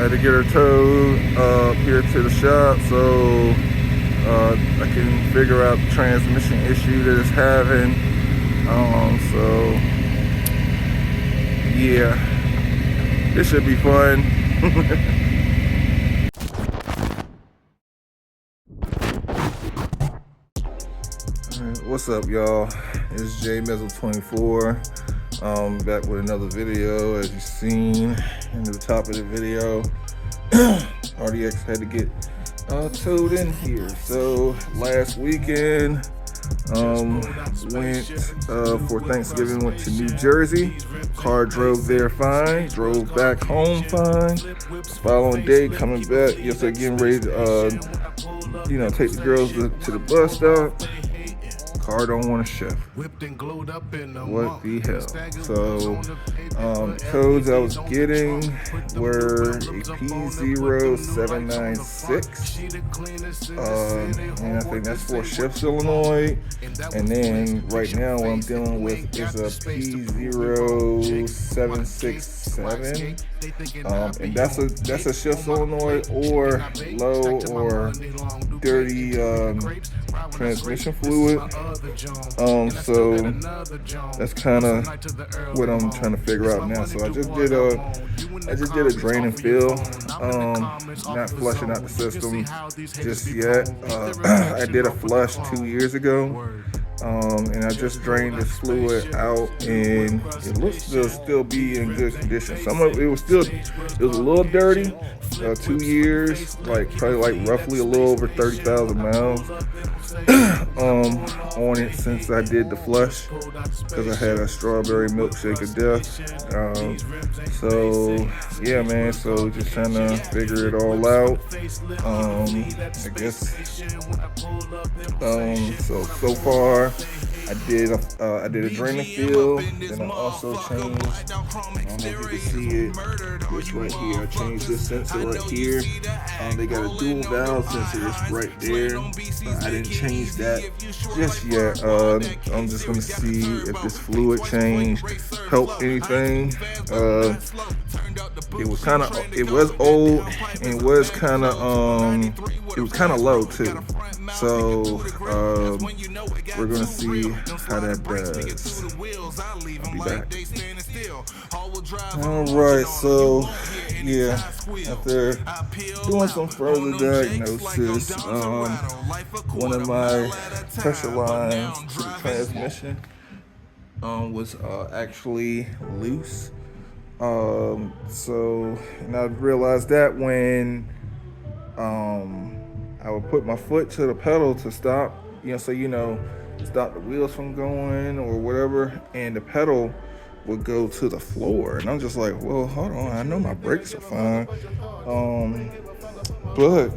had to get her towed up here to the shop so I can figure out the transmission issue that it's having. So yeah, this should be fun. What's up, y'all? It's J Mezzo 24. Back with another video. As you've seen in the top of the video, RDX had to get towed in here. So last weekend, went for Thanksgiving, went to New Jersey. Car drove there fine, drove back home fine. Following day, coming back, yesterday getting ready to take the girls to the bus stop. Car don't want to shift. What the hell? So codes I was getting were a P0796, and I think that's for a shift solenoid. And then right now what I'm dealing with is a P0767, and that's a shift solenoid or low or dirty transmission fluid. So that's kind of what I'm trying to figure out now. So I just did a drain and fill, not flushing out the system just yet. I did a flush 2 years ago, and I just drained this fluid out, and it looks to still be in good condition. Some of it was a little dirty. 2 years, probably roughly a little over 30,000 miles on it since I did the flush, because I had a strawberry milkshake of death. So yeah, man, so just trying to figure it all out. I guess so far I did a drain and fill, then I also changed, I don't know if you can see it, this right here. I changed this sensor right here. They got a dual valve sensor, it's right there. I didn't change that just yet. I'm just gonna see if this fluid change helped anything. It was old, and it was kind of low too. So we're gonna see how that does. I'll be back. Alright, so yeah, after doing some further diagnosis, one of my pressure lines to the transmission was actually loose. And I realized that when I would put my foot to the pedal to stop, stop the wheels from going or whatever, and the pedal would go to the floor. And I'm just like, well, hold on, I know my brakes are fine, but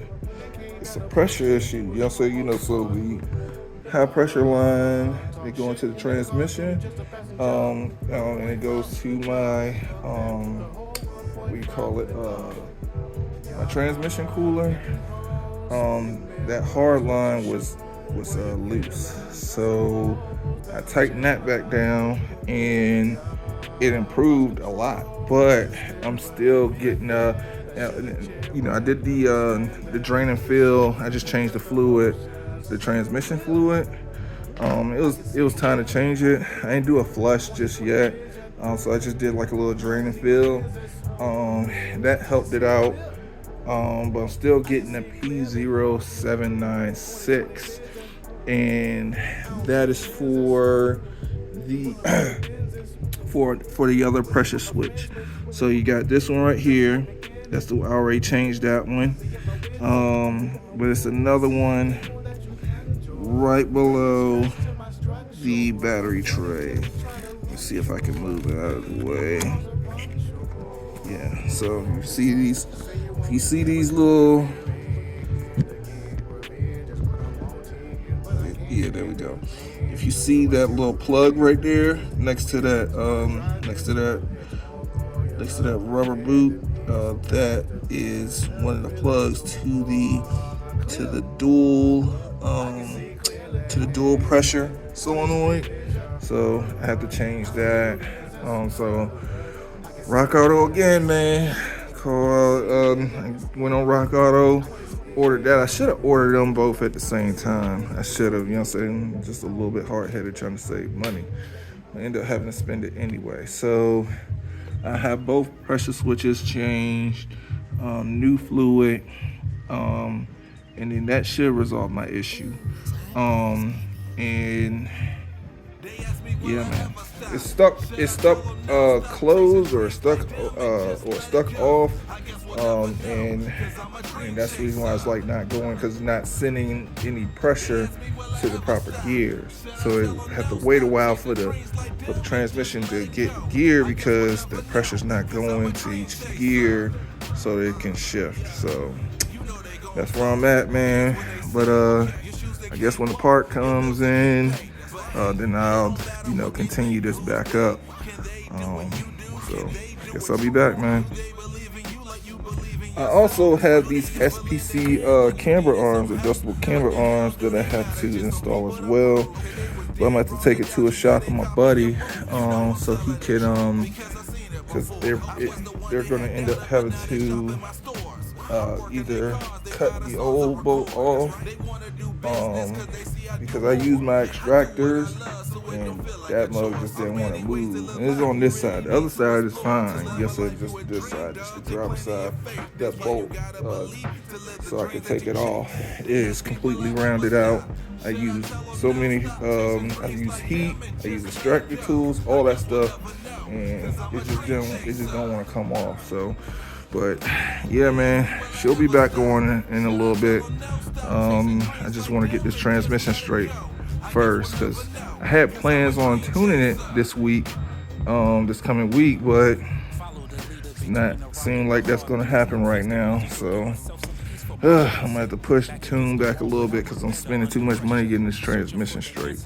it's a pressure issue. So the high pressure line, they go into the transmission, and it goes to my my transmission cooler. That hard line was loose, so I tightened that back down, and it improved a lot. But I'm still getting I did the drain and fill. I just changed the fluid, the transmission fluid. It was time to change it. I didn't do a flush just yet, so I just did like a little drain and fill. That helped it out. But I'm still getting a P0796, and that is for the for the other pressure switch. So you got this one right here. I already changed that one. But it's another one right below the battery tray. Let's see if I can move it out of the way. Yeah, so if you see these little, yeah, there we go. If you see that little plug right there next to that rubber boot, that is one of the plugs to the dual pressure solenoid. So I have to change that. So rock auto again, man. called? I went on Rock Auto, ordered that. I should have ordered them both at the same time. I should have, you know what I'm saying? Just a little bit hard-headed trying to save money. I ended up having to spend it anyway. So I have both pressure switches changed, new fluid, and then that should resolve my issue. And yeah, man, it's stuck closed or stuck off, and that's the reason why it's like not going, because it's not sending any pressure to the proper gears. So it have to wait a while for the transmission to get gear, because the pressure's not going to each gear so that it can shift. So that's where I'm at, man. But I guess when the part comes in, then I'll, continue this back up. So I guess I'll be back, man. I also have these SPC camber arms, adjustable camber arms, that I have to install as well. But I'm going to have to take it to a shop with my buddy, so he can, because they're going to end up having to either cut the old bolt off, because I use my extractors and that mug just didn't want to move. And it's on this side. The other side is fine. Yes, it's just this side, just the driver's side. That bolt, so I can take it off, is completely rounded out. I use so many, I use heat, I use extractor tools, all that stuff, and it just don't want to come off. So, but yeah, man, she'll be back on in a little bit. I just want to get this transmission straight first, because I had plans on tuning it this week, this coming week, but it's not seeming like that's going to happen right now. So I'm going to have to push the tune back a little bit, because I'm spending too much money getting this transmission straight.